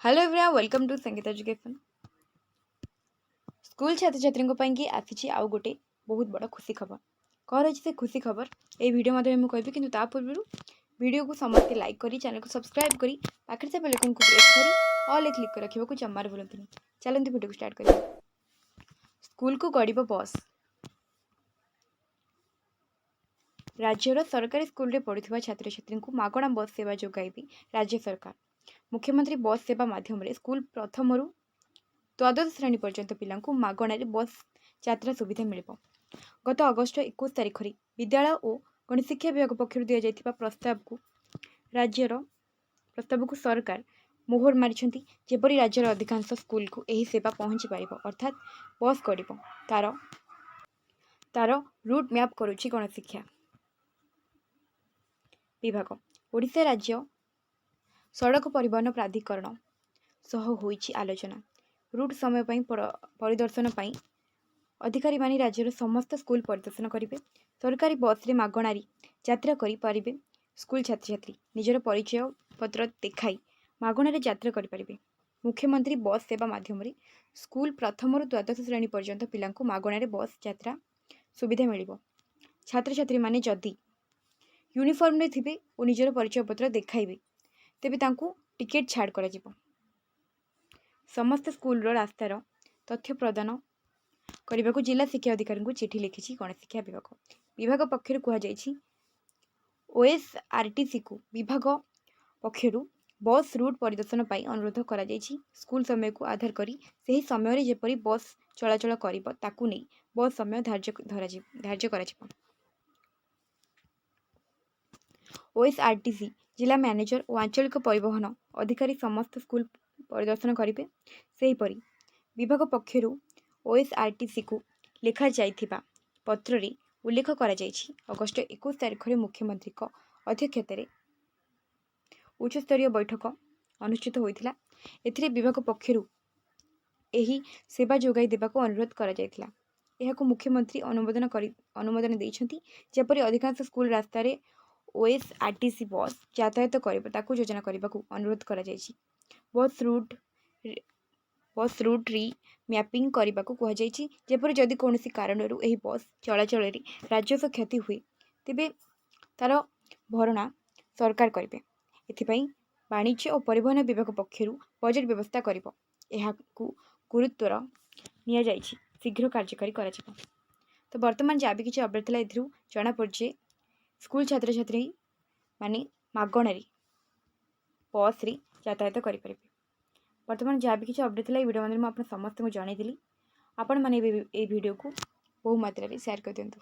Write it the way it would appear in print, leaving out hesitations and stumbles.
Hello everyone welcome to संगीत education. School छात्र छात्री की आसी आउ गोटे बहुत बड़ खुशी खबर। कौन रही से खुशी खबर ये वीडियो मध्य मुझे कहबी कि पूर्व वीडियो को समस्त लाइक करी चैनल को सब्सक्राइब करी पाखे से बेलकन को प्रेस करी ऑल क्लिक कर रखा जमार भूलतुनि। चलते वीडियो को स्टार्ट करिए। स्कूल को गड़ब बस। राज्यर सरकारी स्कूल रे पढ़ुवा छात्र छात्री को मागणा बस सेवा जोगाइबी राज्य सरकार। मुख्यमंत्री बस सेवा माध्यम स्कूल प्रथम द्वादश श्रेणी पर्यंत पिला मागणार बस यात्रा सुविधा मिल। गत अगस्ट 21 तारिख में विद्यालय और गणशिक्षा विभाग पक्षर दि जाइथिबा प्रस्ताव को सरकार मोहर मारी जेपरी राज्यर अधिकांश स्कूल को यही सेवा पहुँची पार अर्थात बस गड़ब तार रूट मैप करुच्ची गणशिक्षा विभाग। ओडिशा राज्य सड़क परिवहन प्राधिकरण सह होईची आलोचना। रूट समय परिदर्शन अधिकारी मानी राज्यर समस्त स्कूल परिदर्शन करेंगे। सरकारी बस रे मागणारी यात्रा करें स्कूल छात्र छात्री निजर परिचय पत्र देखाई मागणार यात्रा करें। मुख्यमंत्री बस सेवा माध्यम स्कूल प्रथम द्वादश श्रेणी पर्यंत पिला मागणार बस यात्रा सुविधा मिल। छात्र छात्री माने जदि यूनिफॉर्म रे थिबे और निजर परिचय पत्र देखाइबे तेबे तांकू टिकेट छाड़ करा जिवो। समस्त स्कूल रास्तार तथ्य प्रदान करने को जिला शिक्षा अधिकारी को चिठी लिखी गणशिक्षा विभाग। विभाग पक्षर कहुई ओएसआरटीसी को विभाग पक्षर बस रूट परिदर्शन पर अनुरोध कर स्कूल समय को आधार करी सही समय जेपरी बस चलाचल कर बस समय धार्य कर। ओएसआरटीसी जिला मैनेजर और आंचलिक परिवहन अधिकारी समस्त स्कूल परिदर्शन करेंगे। सेहीपरि विभाग पक्षर ओएसआरटीसी को लिखा जाइथिबा पत्र रे उल्लेख करा जाइछि अगस्ट 21 तारिख में मुख्यमंत्री अध्यक्षतार उच्च स्तरीय बैठक अनुष्ठित होइथिला। एथिरे विभाग पक्षर एही सेवा जोगाई देबाको अनुरोध करा जाइथिला। एहाको मुख्यमंत्री अनुमोदन दैछंती जेपरि अधिकांश स्कूल रास्ता रे ओएसआरटीसी बस यातायात ताकू योजना करने को अनुरोध करा जाइछि। बस रूट री मैपिंग करने को कहुई जेपरि जदि कौनसी कारण बस चलाचल राजस्व क्षति हुए तेबे तार भरणा सरकार करेंगे। एथिपाई वाणिज्य और परिवहन विभाग पक्षर बजेट व्यवस्था करिबो। एहाकू गुरुत्वर निया जाइछि शीघ्र कार्यकारी करा जिवो। तो वर्तमान जहाँ भी किसी अपडेट था ए जना पड़े स्कूल छात्र छात्री माने मागणारी बस रे यातायात करें। वर्तमान जहाँ भी किसी अपडेट था वीडियो मुझे समस्त को जनईली। आपण मैंने वीडियो को बहु मात्रा शेयर कर दिंतु।